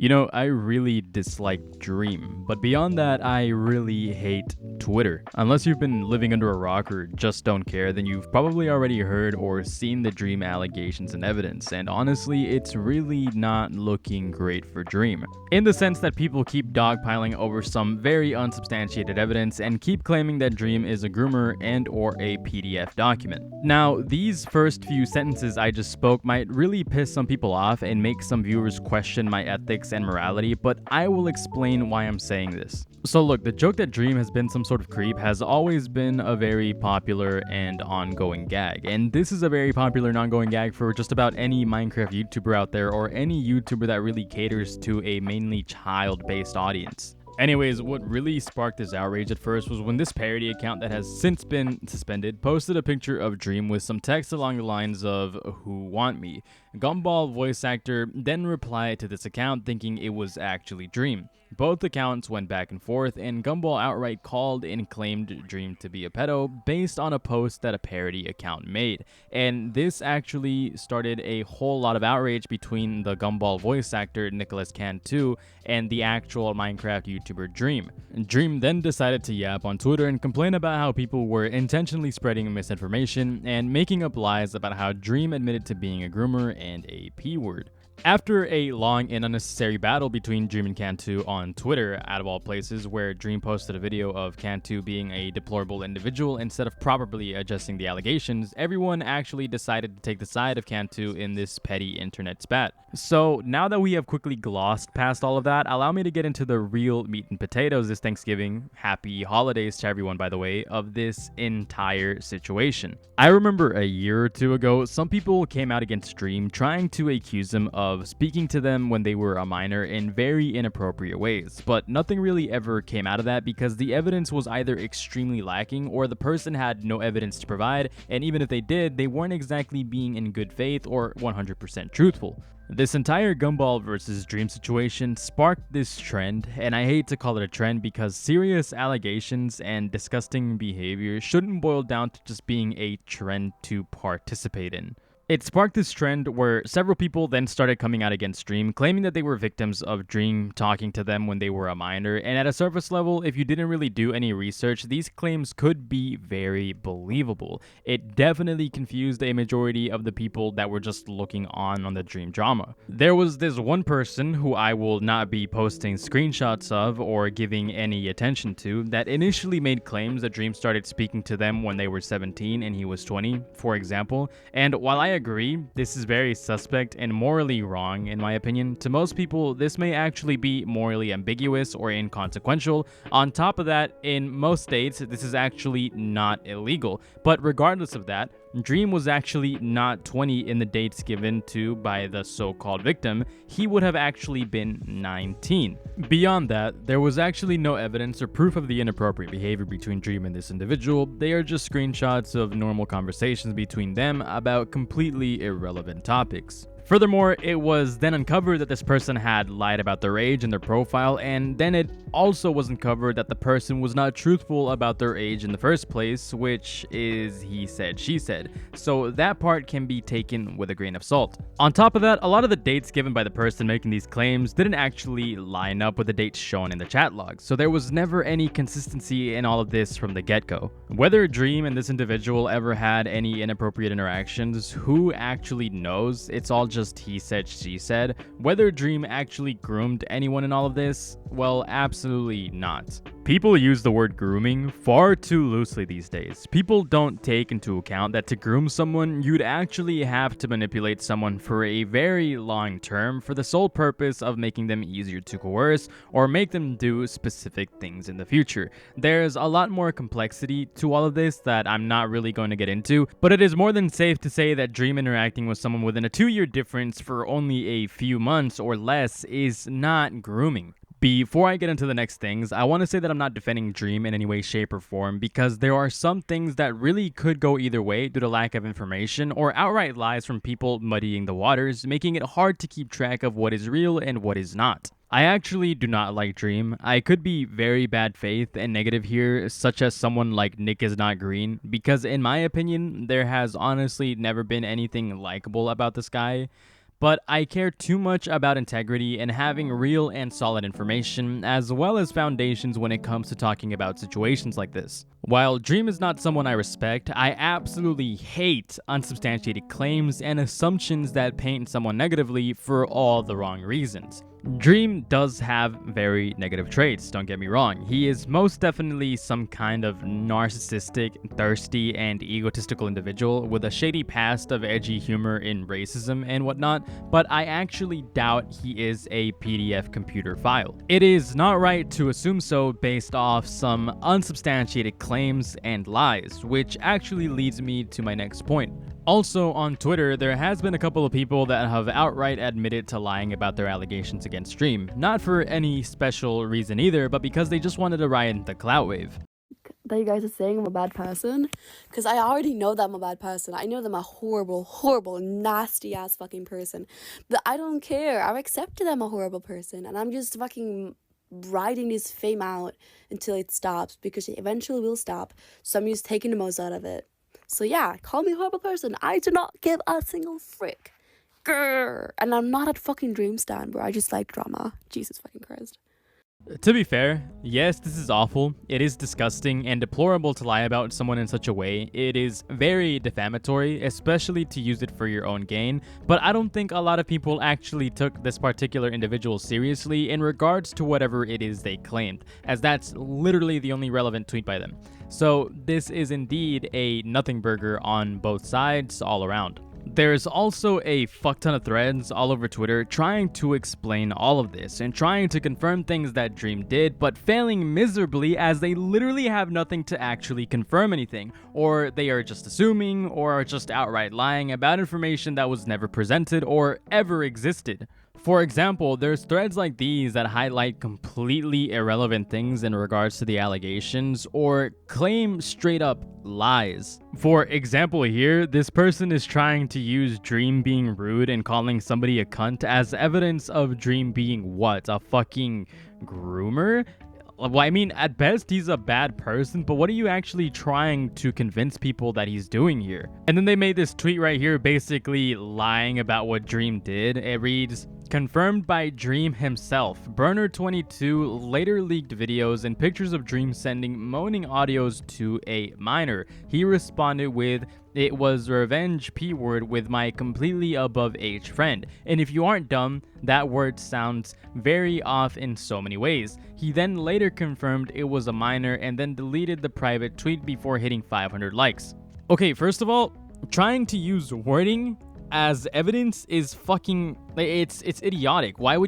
You know, I really dislike Dream, but beyond that, I really hate Twitter. Unless you've been living under a rock or just don't care, then you've probably already heard or seen the Dream allegations and evidence, and honestly, it's really not looking great for Dream. In the sense that people keep dogpiling over some very unsubstantiated evidence and keep claiming that Dream is a groomer and or a PDF document. Now, these first few sentences I just spoke might really piss some people off and make some viewers question my ethics and morality, but I will explain why I'm saying this. So look, the joke that Dream has been some sort of creep has always been a very popular and ongoing gag, and this is a very popular and ongoing gag for just about any Minecraft YouTuber out there or any YouTuber that really caters to a mainly child-based audience. Anyways, what really sparked this outrage at first was when this parody account that has since been suspended posted a picture of Dream with some text along the lines of "Who want me?" Gumball voice actor then replied to this account thinking it was actually Dream. Both accounts went back and forth, and Gumball outright called and claimed Dream to be a pedo based on a post that a parody account made. And this actually started a whole lot of outrage between the Gumball voice actor Nicholas Cantu and the actual Minecraft YouTuber Dream. Dream then decided to yap on Twitter and complain about how people were intentionally spreading misinformation and making up lies about how Dream admitted to being a groomer and a P-word. After a long and unnecessary battle between Dream and Cantu on Twitter, out of all places, where Dream posted a video of Cantu being a deplorable individual instead of properly addressing the allegations, everyone actually decided to take the side of Cantu in this petty internet spat. So now that we have quickly glossed past all of that, allow me to get into the real meat and potatoes this Thanksgiving, happy holidays to everyone by the way, of this entire situation. I remember a year or two ago, some people came out against Dream trying to accuse him of speaking to them when they were a minor in very inappropriate ways, but nothing really ever came out of that because the evidence was either extremely lacking or the person had no evidence to provide, and even if they did, they weren't exactly being in good faith or 100% truthful. This entire Gumball versus Dream situation sparked this trend, and I hate to call it a trend because serious allegations and disgusting behavior shouldn't boil down to just being a trend to participate in. It sparked this trend where several people then started coming out against Dream, claiming that they were victims of Dream talking to them when they were a minor, and at a surface level, if you didn't really do any research, these claims could be very believable. It definitely confused a majority of the people that were just looking on the Dream drama. There was this one person, who I will not be posting screenshots of or giving any attention to, that initially made claims that Dream started speaking to them when they were 17 and he was 20, for example, and while I agree, this is very suspect and morally wrong in my opinion. To most people, this may actually be morally ambiguous or inconsequential. On top of that, in most states, this is actually not illegal. But regardless of that, Dream was actually not 20 in the dates given to by the so-called victim. He would have actually been 19. Beyond that, there was actually no evidence or proof of the inappropriate behavior between Dream and this individual. They are just screenshots of normal conversations between them about completely irrelevant topics. Furthermore, it was then uncovered that this person had lied about their age and their profile, and then it also was uncovered that the person was not truthful about their age in the first place, which is he said, she said. So that part can be taken with a grain of salt. On top of that, a lot of the dates given by the person making these claims didn't actually line up with the dates shown in the chat logs, so there was never any consistency in all of this from the get-go. Whether Dream and this individual ever had any inappropriate interactions, who actually knows? It's all just he said, she said. Whether Dream actually groomed anyone in all of this? Well, absolutely not. People use the word grooming far too loosely these days. People don't take into account that to groom someone, you'd actually have to manipulate someone for a very long term for the sole purpose of making them easier to coerce or make them do specific things in the future. There's a lot more complexity to all of this that I'm not really going to get into, but it is more than safe to say that Dream interacting with someone within a 2-year difference for only a few months or less is not grooming. Before I get into the next things, I want to say that I'm not defending Dream in any way, shape, or form because there are some things that really could go either way due to lack of information or outright lies from people muddying the waters, making it hard to keep track of what is real and what is not. I actually do not like Dream. I could be very bad faith and negative here, such as someone like Nick is not green, because in my opinion, there has honestly never been anything likable about this guy. but I care too much about integrity and having real and solid information, as well as foundations when it comes to talking about situations like this. While Dream is not someone I respect, I absolutely hate unsubstantiated claims and assumptions that paint someone negatively for all the wrong reasons. Dream does have very negative traits, don't get me wrong. He is most definitely some kind of narcissistic, thirsty, and egotistical individual with a shady past of edgy humor in racism and whatnot, but I actually doubt he is a PDF computer file. It is not right to assume so based off some unsubstantiated claims and lies, which actually leads me to my next point. Also, on Twitter, there has been a couple of people that have outright admitted to lying about their allegations against Dream. Not for any special reason either, but because they just wanted to ride the clout wave. That you guys are saying I'm a bad person, because I already know that I'm a bad person. I know that I'm a horrible, horrible, nasty ass fucking person, but I don't care. I've accepted I'm a horrible person, and I'm just fucking riding this fame out until it stops, because it eventually will stop. So I'm just taking the most out of it. So yeah, call me a horrible person. I do not give a single frick. Grr. And I'm not a fucking Dream stan, bro. I just like drama. Jesus fucking Christ. To be fair, yes, this is awful. It is disgusting and deplorable to lie about someone in such a way. It is very defamatory, especially to use it for your own gain. But I don't think a lot of people actually took this particular individual seriously in regards to whatever it is they claimed, as that's literally the only relevant tweet by them. So this is indeed a nothing burger on both sides all around. There's also a fuck ton of threads all over Twitter trying to explain all of this and trying to confirm things that Dream did, but failing miserably as they literally have nothing to actually confirm anything, or they are just assuming or are just outright lying about information that was never presented or ever existed. For example, there's threads like these that highlight completely irrelevant things in regards to the allegations or claim straight up lies. For example here, this person is trying to use Dream being rude and calling somebody a cunt as evidence of Dream being what? A fucking groomer? Well, I mean, at best, he's a bad person, but what are you actually trying to convince people that he's doing here? And then they made this tweet right here basically lying about what Dream did. It reads, confirmed by Dream himself. Burner22 later leaked videos and pictures of Dream sending moaning audios to a minor. He responded with, it was revenge p-word with my completely above age friend. And if you aren't dumb, that word sounds very off in so many ways. He then later confirmed it was a minor and then deleted the private tweet before hitting 500 likes. Okay, first of all, trying to use wording as evidence is fucking, it's idiotic. Why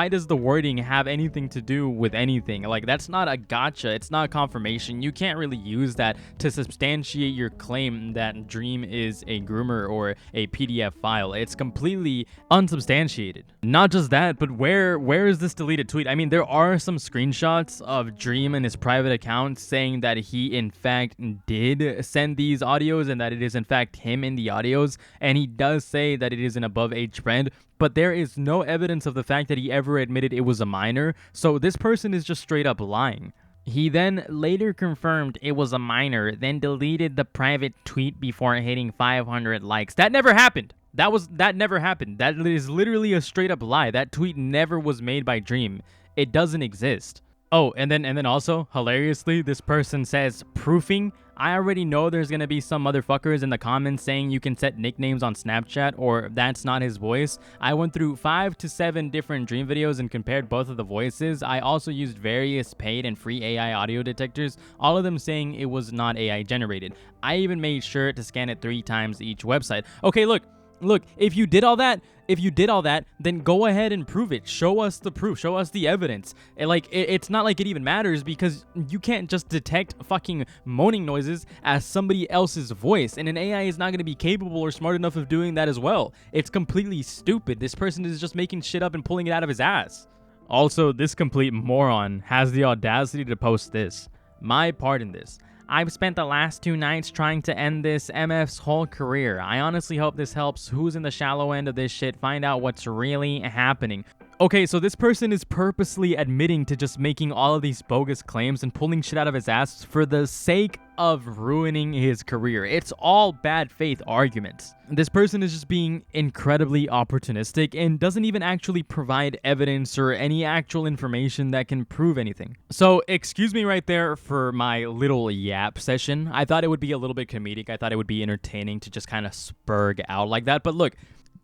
does the wording have anything to do with anything? Like, that's not a gotcha. It's not confirmation. You can't really use that to substantiate your claim that Dream is a groomer or a PDF file. It's completely unsubstantiated. Not just that, but where is this deleted tweet? I mean, there are some screenshots of Dream in his private account saying that he in fact did send these audios and that it is in fact him in the audios, and he does say that it is an above age friend, but there is no evidence of the fact that he ever admitted it was a minor, so this person is just straight up lying. He then later confirmed it was a minor, then deleted the private tweet before hitting 500 likes. That never happened. That never happened. That is literally a straight up lie. That tweet never was made by Dream. It doesn't exist. Oh, and then also, hilariously, this person says, proofing. I already know there's gonna be some motherfuckers in the comments saying you can set nicknames on Snapchat or that's not his voice. I went through 5 to 7 different Dream videos and compared both of the voices. I also used various paid and free AI audio detectors, all of them saying it was not AI generated. I even made sure to scan it 3 times each website. Okay, look, if you did all that, then go ahead and prove it. Show us the proof. Show us the evidence. It's not like it even matters because you can't just detect fucking moaning noises as somebody else's voice, and an AI is not going to be capable or smart enough of doing that as well. It's completely stupid. This person is just making shit up and pulling it out of his ass. Also, this complete moron has the audacity to post this. My part in this. I've spent the last 2 nights trying to end this MF's whole career. I honestly hope this helps who's in the shallow end of this shit find out what's really happening. Okay, so this person is purposely admitting to just making all of these bogus claims and pulling shit out of his ass for the sake of ruining his career. It's all bad faith arguments. This person is just being incredibly opportunistic and doesn't even actually provide evidence or any actual information that can prove anything. So, excuse me right there for my little yap session. I thought it would be a little bit comedic. I thought it would be entertaining to just kind of spurg out like that. But look,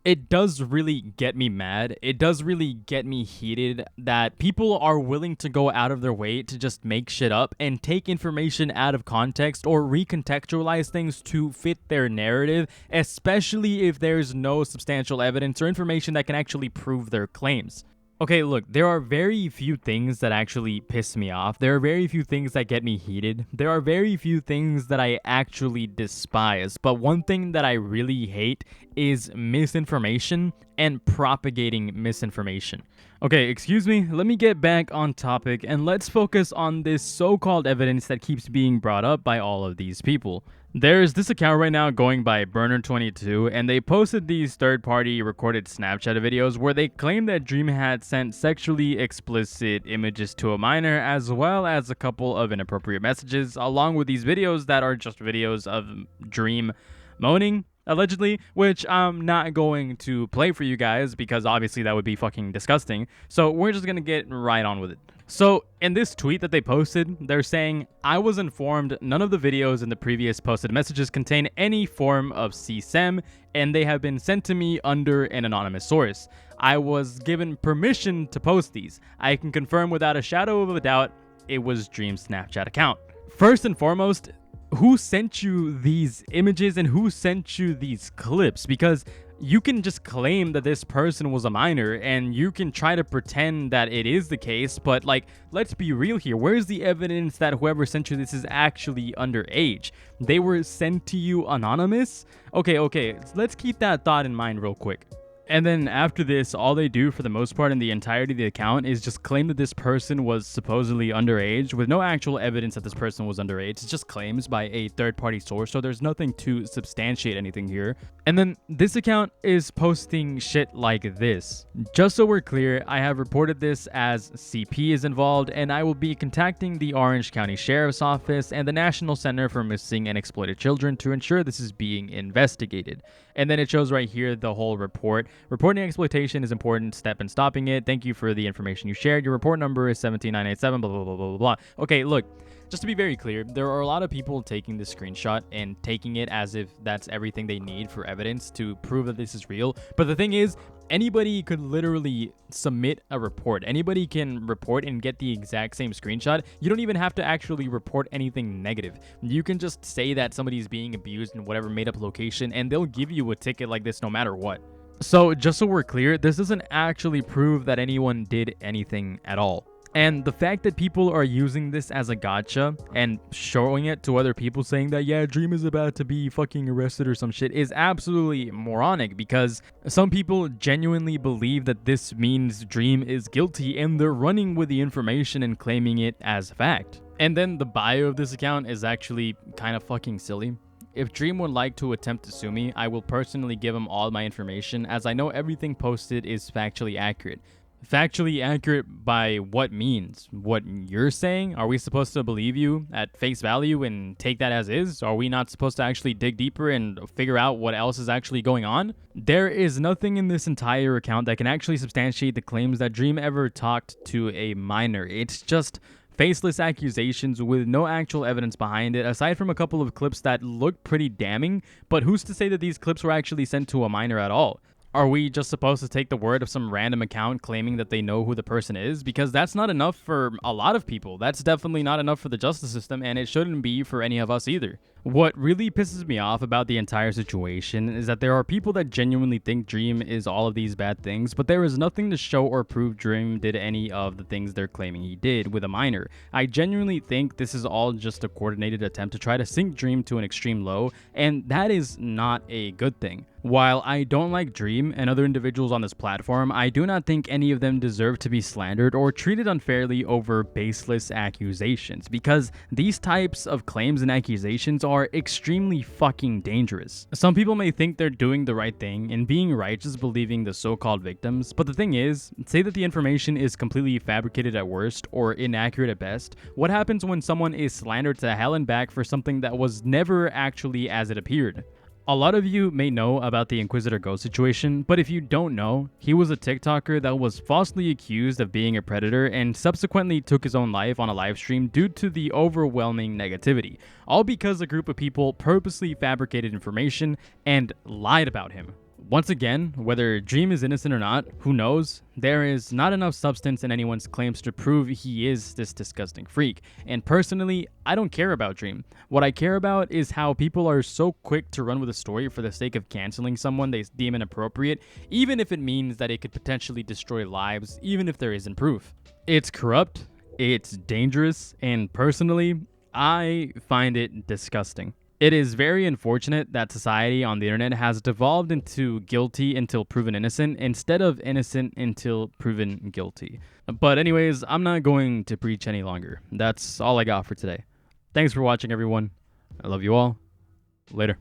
it does really get me mad. It does really get me heated that people are willing to go out of their way to just make shit up and take information out of context or recontextualize things to fit their narrative, especially if there's no substantial evidence or information that can actually prove their claims. Okay, look, there are very few things that actually piss me off. There are very few things that get me heated. There are very few things that I actually despise. But one thing that I really hate is misinformation and propagating misinformation. Okay, excuse me, let me get back on topic and let's focus on this so-called evidence that keeps being brought up by all of these people. There's this account right now going by Burner22, and they posted these third-party recorded Snapchat videos where they claim that Dream had sent sexually explicit images to a minor, as well as a couple of inappropriate messages, along with these videos that are just videos of Dream moaning, allegedly, which I'm not going to play for you guys because obviously that would be fucking disgusting. So we're just gonna get right on with it. So in this tweet that they posted, they're saying, I was informed none of the videos in the previous posted messages contain any form of CSEM, and they have been sent to me under an anonymous source. I was given permission to post these. I can confirm without a shadow of a doubt it was Dream's Snapchat account. First and foremost, who sent you these images and who sent you these clips? Because you can just claim that this person was a minor and you can try to pretend that it is the case, but like, let's be real here. Where's the evidence that whoever sent you this is actually underage? They were sent to you anonymous? Okay, let's keep that thought in mind real quick. And then after this, all they do for the most part in the entirety of the account is just claim that this person was supposedly underage with no actual evidence that this person was underage. It's just claims by a third-party source, so there's nothing to substantiate anything here. And then this account is posting shit like this. Just so we're clear, I have reported this as CP is involved, and I will be contacting the Orange County Sheriff's Office and the National Center for Missing and Exploited Children to ensure this is being investigated. And then it shows right here the whole report. Reporting exploitation is an important step in stopping it. Thank you for the information you shared. Your report number is 17987, blah, blah, blah, blah, blah. Okay, look, just to be very clear, there are a lot of people taking this screenshot and taking it as if that's everything they need for evidence to prove that this is real. But the thing is, anybody could literally submit a report. Anybody can report and get the exact same screenshot. You don't even have to actually report anything negative. You can just say that somebody's being abused in whatever made up location and they'll give you a ticket like this no matter what. So just so we're clear, this doesn't actually prove that anyone did anything at all. And the fact that people are using this as a gotcha and showing it to other people saying that, yeah, Dream is about to be fucking arrested or some shit is absolutely moronic, because some people genuinely believe that this means Dream is guilty and they're running with the information and claiming it as fact. And then the bio of this account is actually kind of fucking silly. If Dream would like to attempt to sue me, I will personally give him all my information, as I know everything posted is factually accurate. Factually accurate by what means? What you're saying? Are we supposed to believe you at face value and take that as is? Are we not supposed to actually dig deeper and figure out what else is actually going on? There is nothing in this entire account that can actually substantiate the claims that Dream ever talked to a minor. It's just faceless accusations with no actual evidence behind it, aside from a couple of clips that look pretty damning, but who's to say that these clips were actually sent to a minor at all? Are we just supposed to take the word of some random account claiming that they know who the person is? Because that's not enough for a lot of people. That's definitely not enough for the justice system, and it shouldn't be for any of us either. What really pisses me off about the entire situation is that there are people that genuinely think Dream is all of these bad things, but there is nothing to show or prove Dream did any of the things they're claiming he did with a minor. I genuinely think this is all just a coordinated attempt to try to sink Dream to an extreme low, and that is not a good thing. While I don't like Dream and other individuals on this platform, I do not think any of them deserve to be slandered or treated unfairly over baseless accusations, because these types of claims and accusations are are extremely fucking dangerous. Some people may think they're doing the right thing and being righteous believing the so-called victims, but the thing is, say that the information is completely fabricated at worst or inaccurate at best. What happens when someone is slandered to hell and back for something that was never actually as it appeared? A lot of you may know about the Inquisitor Ghost situation, but if you don't know, he was a TikToker that was falsely accused of being a predator and subsequently took his own life on a live stream due to the overwhelming negativity, all because a group of people purposely fabricated information and lied about him. Once again, whether Dream is innocent or not, who knows? There is not enough substance in anyone's claims to prove he is this disgusting freak. And personally, I don't care about Dream. What I care about is how people are so quick to run with a story for the sake of canceling someone they deem inappropriate, even if it means that it could potentially destroy lives, even if there isn't proof. It's corrupt, it's dangerous, and personally, I find it disgusting. It is very unfortunate that society on the internet has devolved into guilty until proven innocent instead of innocent until proven guilty. But anyways, I'm not going to preach any longer. That's all I got for today. Thanks for watching, everyone. I love you all. Later.